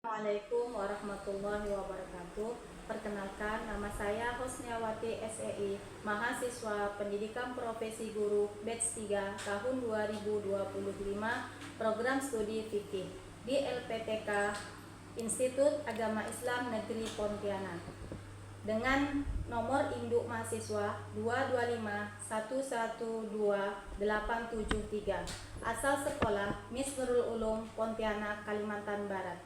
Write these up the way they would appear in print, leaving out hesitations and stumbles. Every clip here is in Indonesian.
Assalamualaikum warahmatullahi wabarakatuh. Perkenalkan, nama saya Husniawati SEI, mahasiswa Pendidikan Profesi Guru Batch 3 tahun 2025, program studi fikih di LPTK Institut Agama Islam Negeri Pontianak. Dengan nomor induk mahasiswa 225112873, asal sekolah Misnurul Ulum, Pontianak, Kalimantan Barat.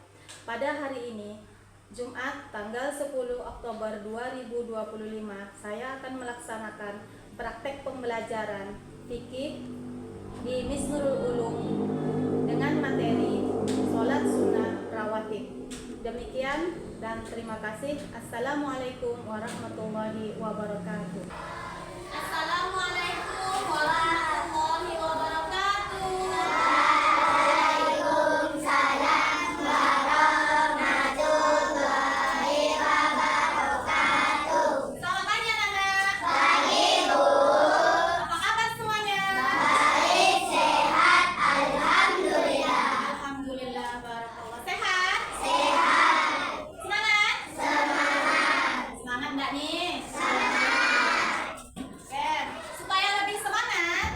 Pada hari ini, Jumat tanggal 10 Oktober 2025, saya akan melaksanakan praktek pembelajaran fikih di Misnurul Ulum dengan materi sholat sunnah rawatib. Demikian dan terima kasih. Assalamualaikum warahmatullahi wabarakatuh. Assalamualaikum warahmatullahi wabarakatuh. Selamat pagi anak-anak. Pagi, Bu. Apa kabar semuanya? Baik, sehat, alhamdulillah. Alhamdulillah, barakallah. Sehat? Sehat. Semangat? Semangat. Semangat enggak nih? Semangat. Oke, supaya lebih semangat,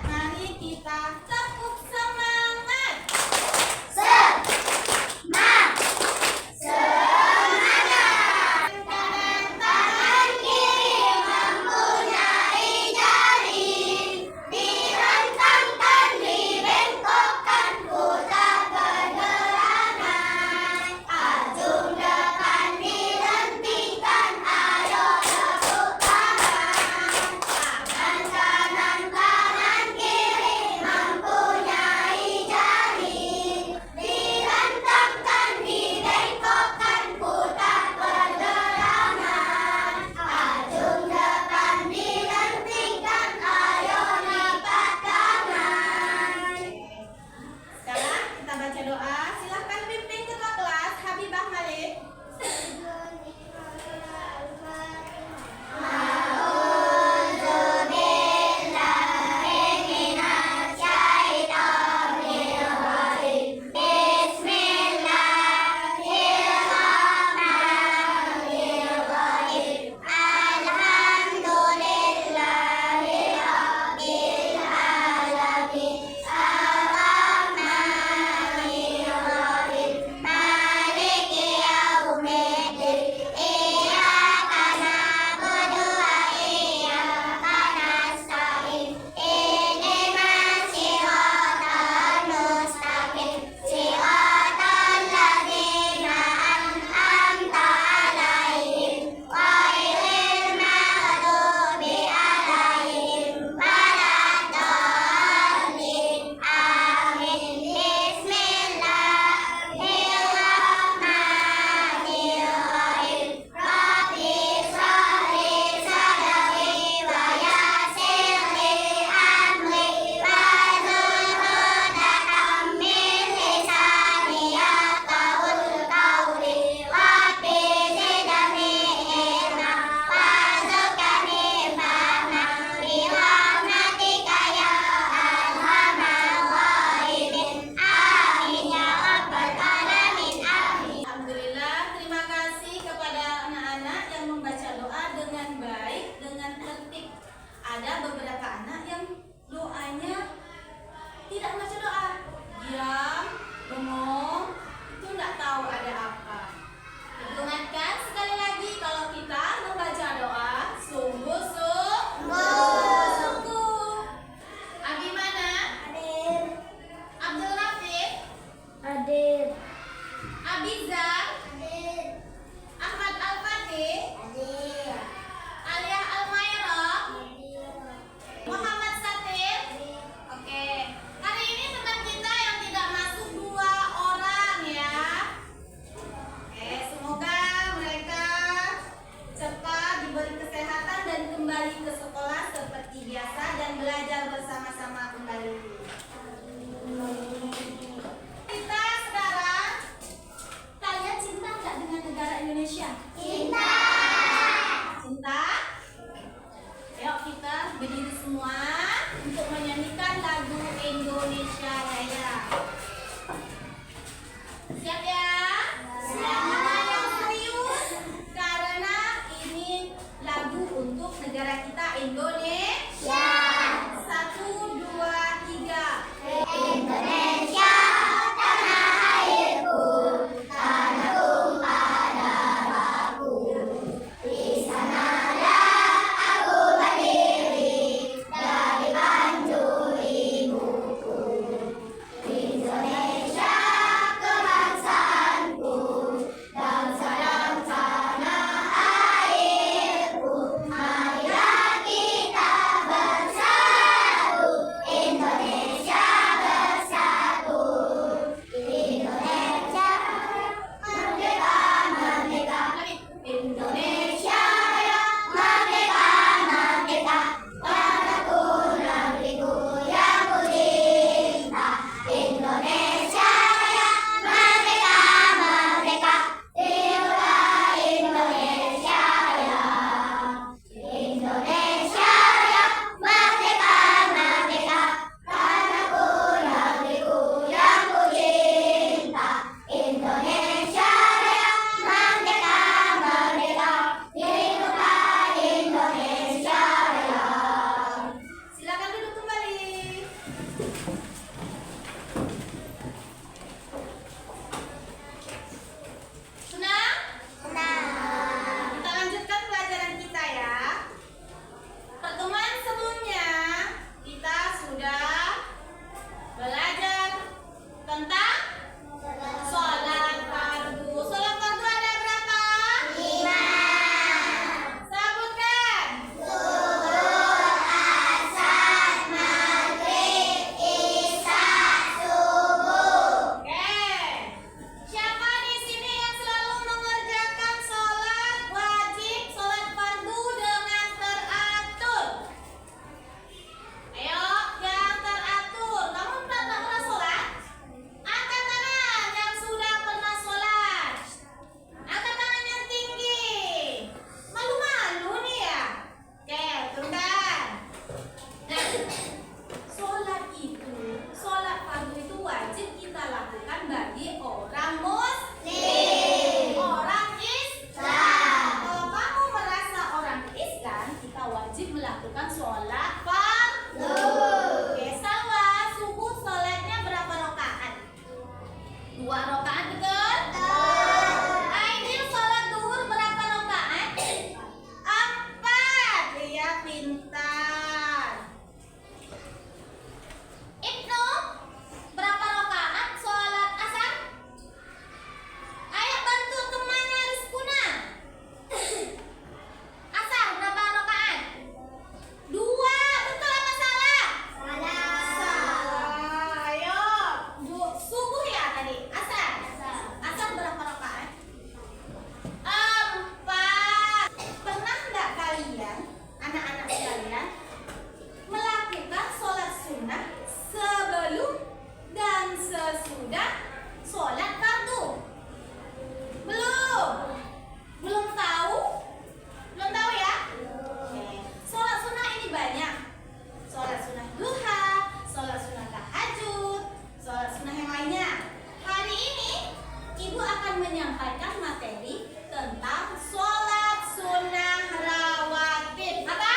menyampaikan materi tentang sholat sunnah rawatib. Apa?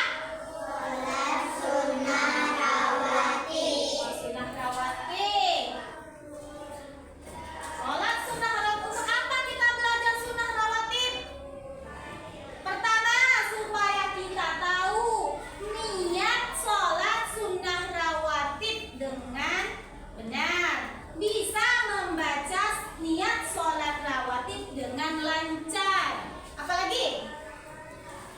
Sholat sunnah rawatib. Sunnah rawatib. Sholat sunnah rawatib. Untuk apa kita belajar sunnah rawatib? Pertama, supaya kita tahu niat sholat sunnah rawatib dengan benar. Bisa membaca niat sholat rawatib dengan lancar. Apalagi?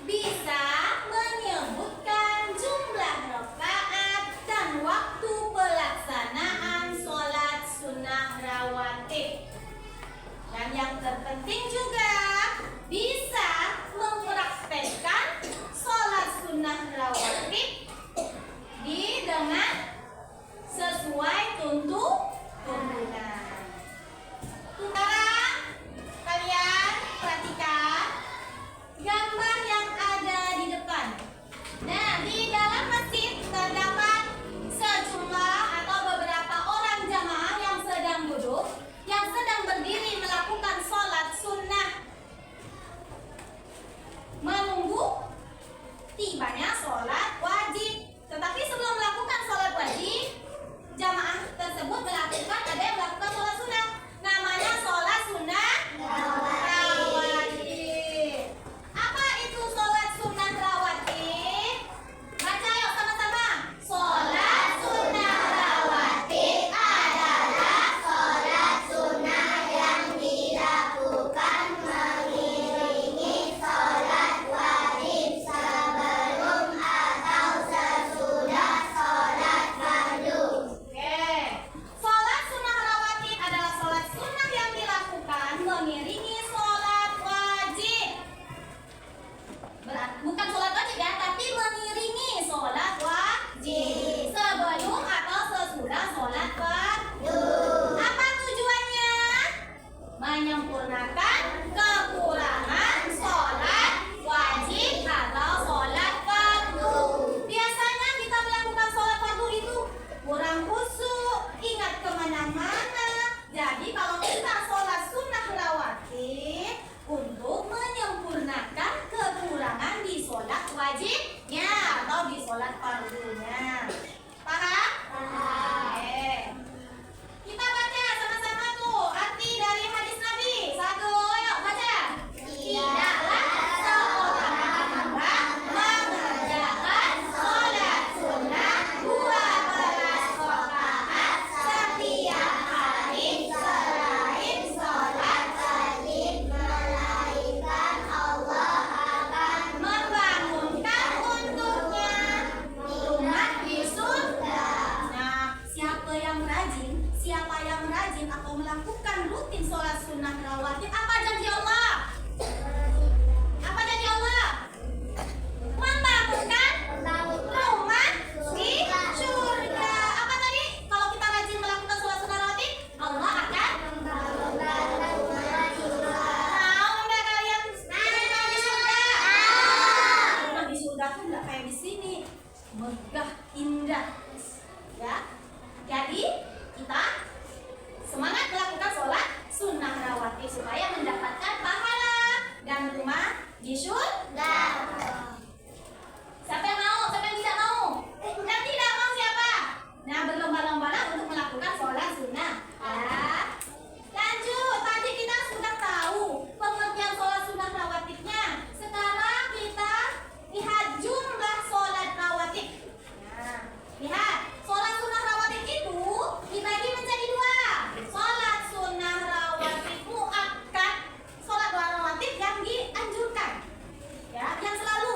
Bisa menyebutkan jumlah rakaat dan waktu pelaksanaan sholat sunnah rawatib. Dan yang terpenting juga bisa mempraktekkan sholat sunnah rawatib dengan sesuai tuntunan. Sekarang kalian perhatikan gambar yang ada di depan. Nah, di dalam masjid terdapat sejumlah atau beberapa orang jamaah yang sedang duduk, yang sedang berdiri melakukan sholat sunnah, menunggu tibanya sholat wajib. Tetapi sebelum melakukan sholat wajib, jamaah tersebut melakukan, ada yang melakukan sholat sunnah. Namanya sholat sunnah rawatib. Apa itu sholat sunnah rawatib? Baca yuk sama-sama. Sholat sunnah rawatib adalah sholat sunnah yang dilakukan mengiringi sholat wajib sebelum atau sesudah sholat fardu. Oke. Sholat sunnah rawatib adalah sholat sunnah yang dilakukan mengiringi sholat wajib. Bukan sholat wajib ya, tapi mengiringi sholat wajib sebelum atau sesudah sholat fardu. Apa tujuannya? Menyempurnakan kekurangan sholat wajib atau sholat fardu. Biasanya kita melakukan sholat fardu itu kurang khusyuk, ingat kemana-mana. Jadi kalau kita sholat sunnah rawatib untuk menyempurnakan kekurangan di sholat wajibnya atau di sholat fardunya. Paham? Paham. Oke. Kita baca sama-sama tuh arti dari hadis Nabi. Satu, yuk baca. Tidaklah seorang hamba mengerjakan sholat sunnah 12 rakaat setiap hari selain sholat wajib, melainkan Allah akan membangunkan untuknya rumah di surga. Nah, siapa yang rajin atau melakukan rutin sholat sunnah rawatib, apa janji Allah? Apa janji Allah? Membangunkan rumah di surga. Apa tadi? Kalau kita rajin melakukan sholat sunnah rawatib, Allah akan membangunkan rumah di surga. Mau nggak kalian rumah di surga? Rumah di surga tuh nggak kayak di sini, megah, indah, ya. Jadi kita semangat melakukan sholat sunnah rawatib supaya mendapatkan pahala dan rumah di surga. Siapa yang mau? Siapa yang tidak mau? Yang tidak mau siapa? Nah, berlomba-lombalah untuk melakukan sholat sunnah. Ya. Lanjut, tadi kita sudah tahu pengertian sholat sunnah rawatibnya. Sekarang kita lihat jumlah sholat rawatib. Nah, lihat, sholat sunnah rawatib itu dibagi menjadi dua. Sholat sunnah rawatib muakkad, sholat rawatib yang dianjurkan, ya, yang selalu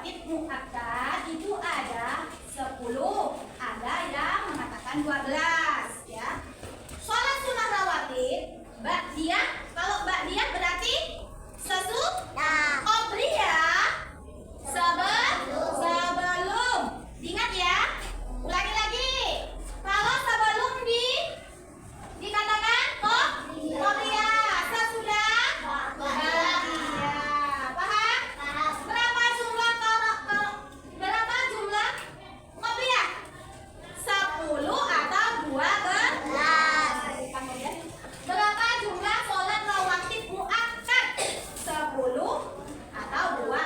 rawatib muakkad itu ada 10, ada yang mengatakan 12 ya. Sholat sunnah rawatib ba'diyah, kalau ba'diyah berarti sesudah, qobliyah sebelum. Diingat ya. Ulangi lagi. Kalau sebelum dikatakan qobliyah, sesudah ba'diyah. Paham? Berapa jumlah qobliyah? 10 atau 12? Kemudian berapa jumlah sholat rawatib muakkad? 10 atau 12?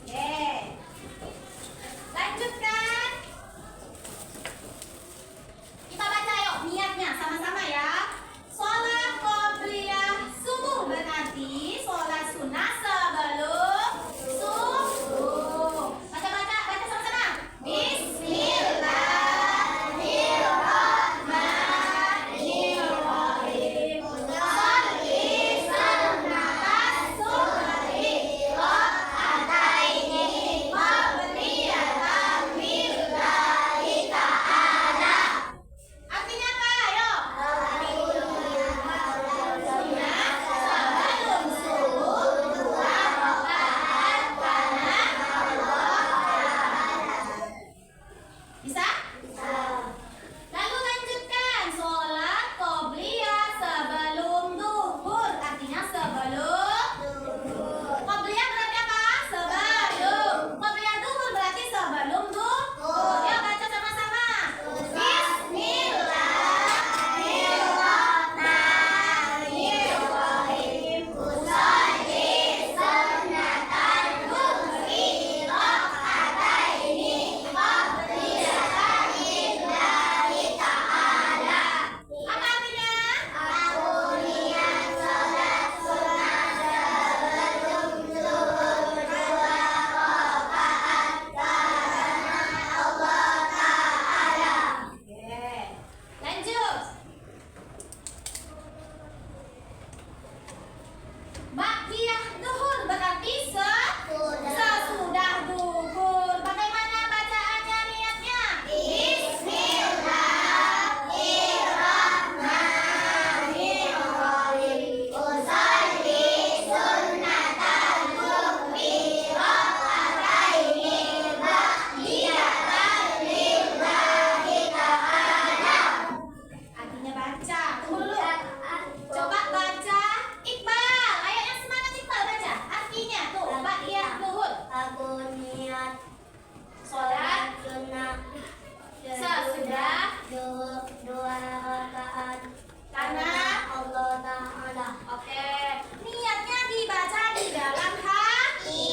Oke. Lanjutkan. Kita baca yuk niatnya sama-sama ya. Sholat qobliyah subuh berarti sholat sunnah sebelum subuh. Baca sama-sama. Bismillahirrahmanirrahim. Sholli sunnatas subhi rakaataini qabliyatan lillahi ta'ala. Artinya apa? Ayo. Sunnah sebelum subuh 2 rakaat karena bisa? Lalu lanjutkan sholat qobliyah sebelum duhur, artinya sebelum qobliyah berarti apa? Sebelum. Qobliyah duhur berarti sebelum duhur. Yuk baca sama-sama. Bismillahirrahmanirrahim. Sholli sunnatan duhri rakaataini qabliyatan lillahi ta'ala. Apa artinya? Aku niat sholat sunnah sebelum zuhur 2 rakaat karena Allah Ta'ala. Oke. Lanjut. Ba'diyah duhur berarti sesudah duhur. Bagaimana bacaannya niatnya? Bismillahirrahmanirrahim. Usolli sunnatan duhri rakaataini ba'diyatan lillahi ta'ala. Artinya baca. Tunggu dulu. Coba baca Iqbal. Ayo yang semangat Iqbal baca. Artinya tuh ba'diyah duhur. Aku niat Sholat sunnah sesudah duhur 2 rakaat karena Allah Ta'ala. oke. Niatnya dibaca di dalam hati.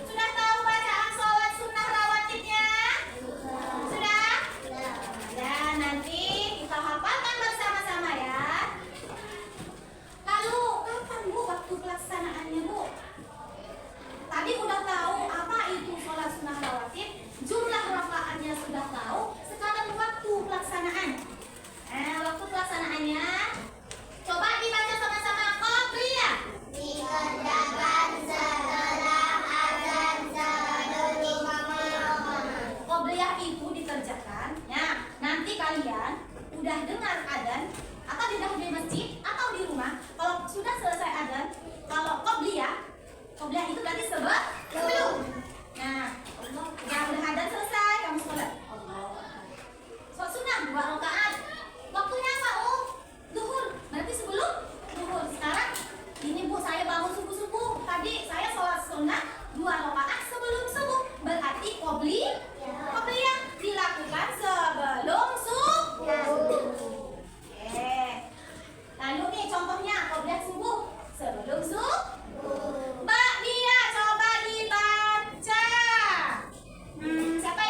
Sudah tahu bacaan sholat sunnah rawatibnya? Sudah? Ya, nanti kita hafalkan bersama-sama ya. Lalu kapan Bu waktu pelaksanaannya Bu? Tadi udah tahu apa itu sholat sunnah rawatib, jumlah rakaatnya sudah tahu. Sekarang waktu pelaksanaan. Waktu pelaksanaannya coba dibaca sama-sama qobliyah. Dikerjakan setelah azan sebelum iqamah. Qobliyah itu dikerjakan. Ya, nanti kalian udah dengar adzan atau di masjid atau di rumah. Kalau sudah selesai adzan, kalau qobliyah itu berarti sebelum. Nah, Allah, yang udah adzan selesai kamu sholat. Allah. Sholat sunnah 2 rakaat. Waktunya apa? Oh, duhur. Berarti sebelum duhur. Sekarang ini Bu, saya bangun subuh-subuh. Tadi saya sholat sunnah 2 rakaat sebelum subuh. Berarti qobliyah dilakukan sebelum subuh. Oke. Lalu nih contohnya qobliyah subuh sebelum subuh. Ba'diyah coba dibaca. Siapa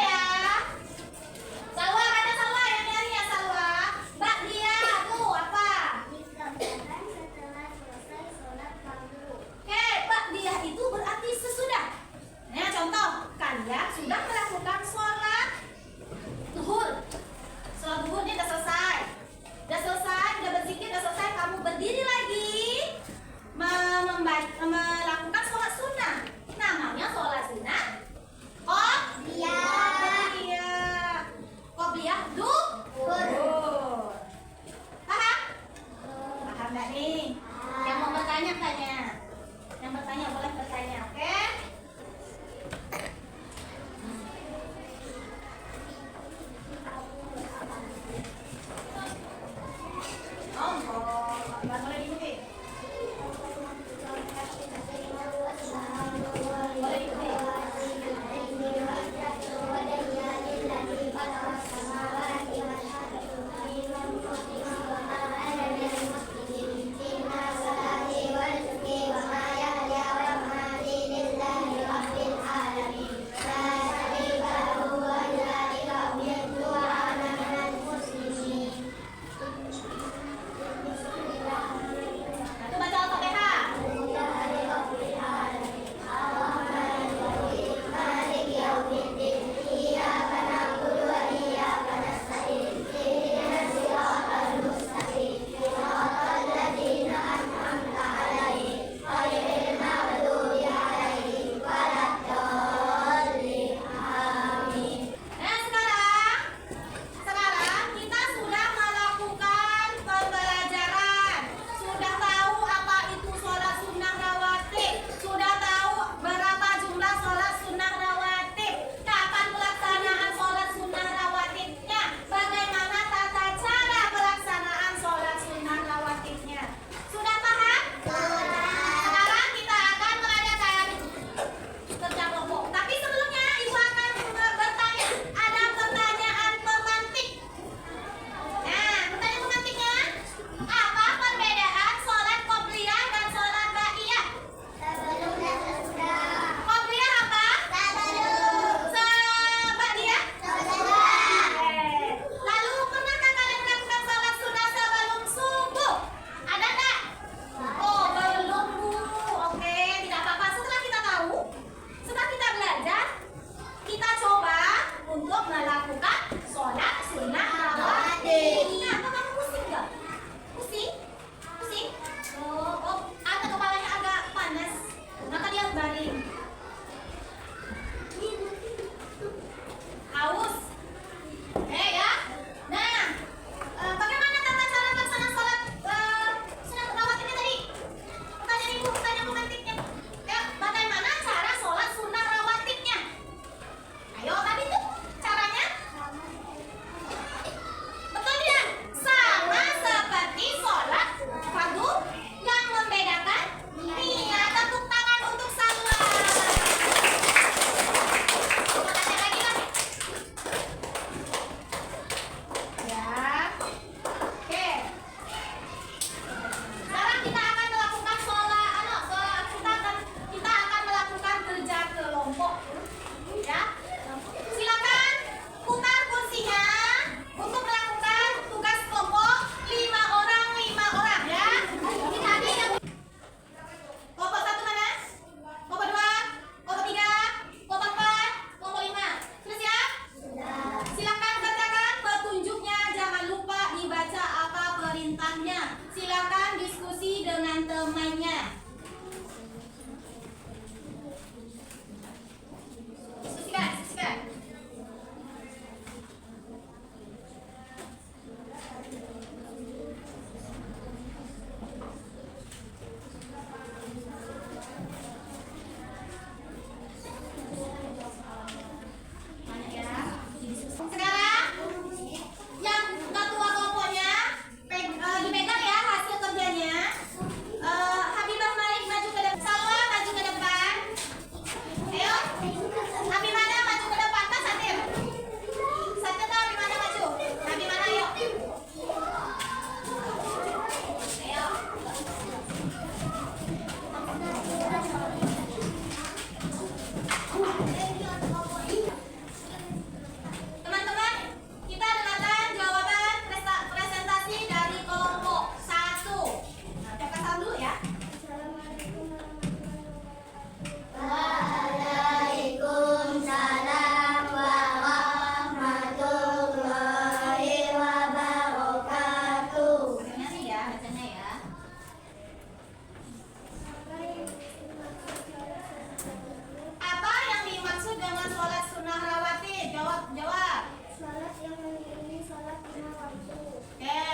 jawab. Salat yang mengiringi salat 5 waktu. Oke.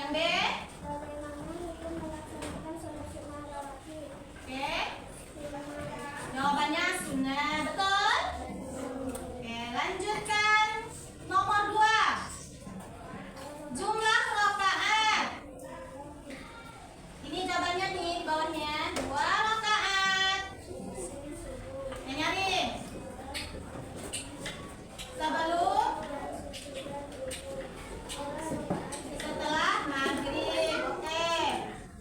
Yang B? Bagaimana hukum melaksanakan salat sunnah rawatib? Oke. Bagaimana? Jawabannya sunnah, betul? Oke, lanjutkan. Nomor 2. Jumlah rakaat. Ini jawabannya nih bawahnya 2 rakaat. Yang nyari. Sebelum setelah maghrib. Oke.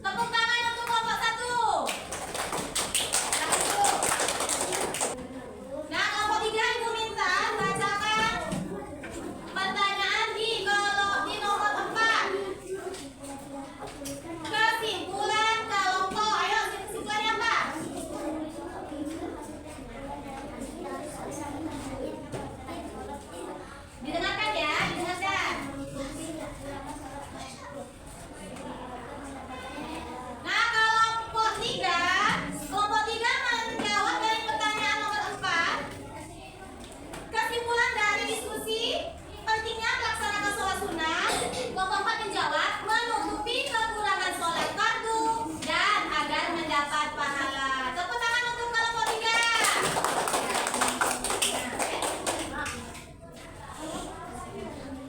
Tepuk tangan untuk kelompok 1. Lanjut. Nah, kelompok 3 Ibu minta bacakan pertanyaan di nomor 4. Kesimpulan kelompok. Ayo kesimpulannya apa? Didengarkan ya, didengarkan. Nah, kelompok 3 menjawab dari pertanyaan nomor 4. Kesimpulan dari diskusi pentingnya melaksanakan sholat sunnah. Kelompok 4 menjawab menutupi kekurangan sholat fardu dan agar mendapat pahala. Tepuk tangan untuk kelompok 3.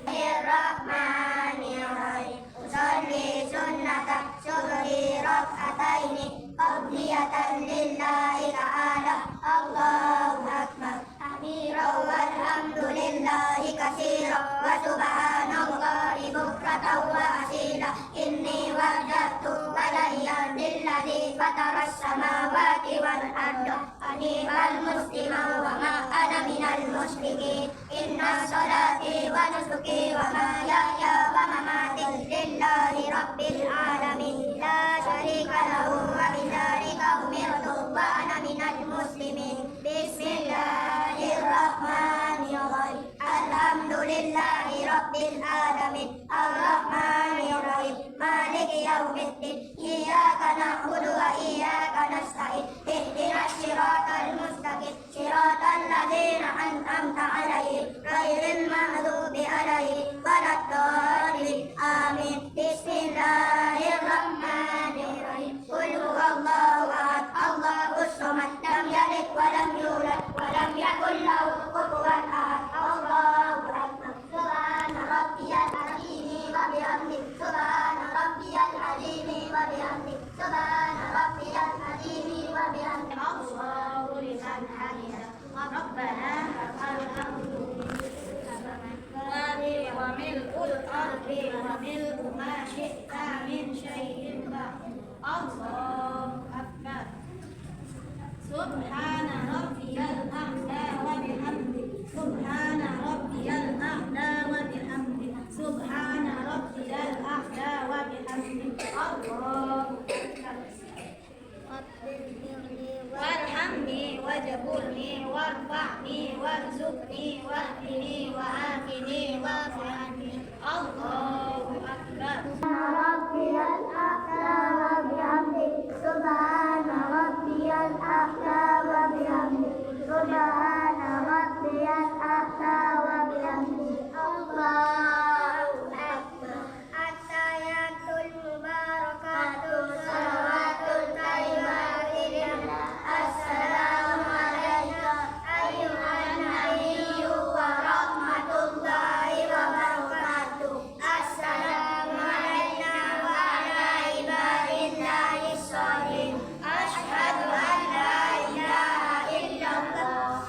Bismillahirrahmanirrahim. Usolli sunnata syuhri rak'ataini qabliyatan lillahi ta'ala. Allahu akbar. Takbiran walhamdulillahi katsiran wa subhanallahi bukratan wa asila. Inni wajjahtu wajhiya lilladzi fataras samawati wal arda hanifan musliman wa ma ana minal musyrikin. Inna salati wa nusuki wa mahyaya wa mamati lillahi rabbil alamin la syarika lahu wa bidzalika umirtu wa ana minal muslimin. Bismillahirrahmanirrahim. Alhamdulillahi rabbil alamin arrahmanirrahim maliki yaumiddin iyyaka na'budu wa iyyaka nasta'in ihdinas siratal mustaqim siratal ladzina an'amta 'alaihim ghairil maghdubi 'alaihim waladdallin amin. Bismillahirrahmanirrahim. Qul huwallahu ahad Allahus samad lam yalid wa lam yulad wa lam yakul lahu kufuwan ahad. Allahu akbar. Subhana rabbiyal azim wa bihamdi. Subhana rabbiyal azim wa bihamdi. Subhana rabbiyal azim wa bihamdi. Allahu liman hamidah. Rabbana lakal hamdu. Wa mil'ul ardi wa mil'u ma syi'ta min syai'in ba'd. Allahu akbar. Subhana rabbiyal a'la wa bihamdi. Subhana rabbiyal a'la wa bihamdi. Subhana rabbiyal a'la wa bihamdi. Allahu akbar. Warhamni wajburni warfa'ni warzuqni wahdini wa afini wa fi'ani. Allahu akbar. Rabbiyal a'la wa bihamdi. Subhana rabbiyal a'la wa bihamdi. Subhana rabbiyal a'la wa bihamdi. Allahu akbar. At-tahiyatul mubarakatuh salawatul thayyibah. Assalamu alayka ayyuhan nabiyyu wa rahmatullahi wa barakatuh. Assalamu alayna wa ala ibadillahis shalihin. Asyhadu an la ilaha illallah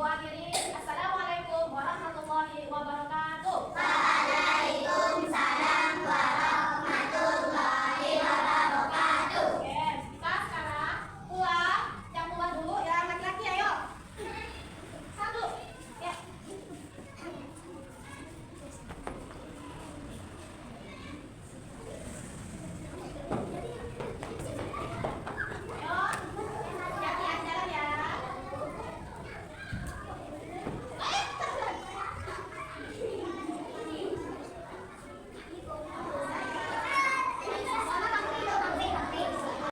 Ibu hadirin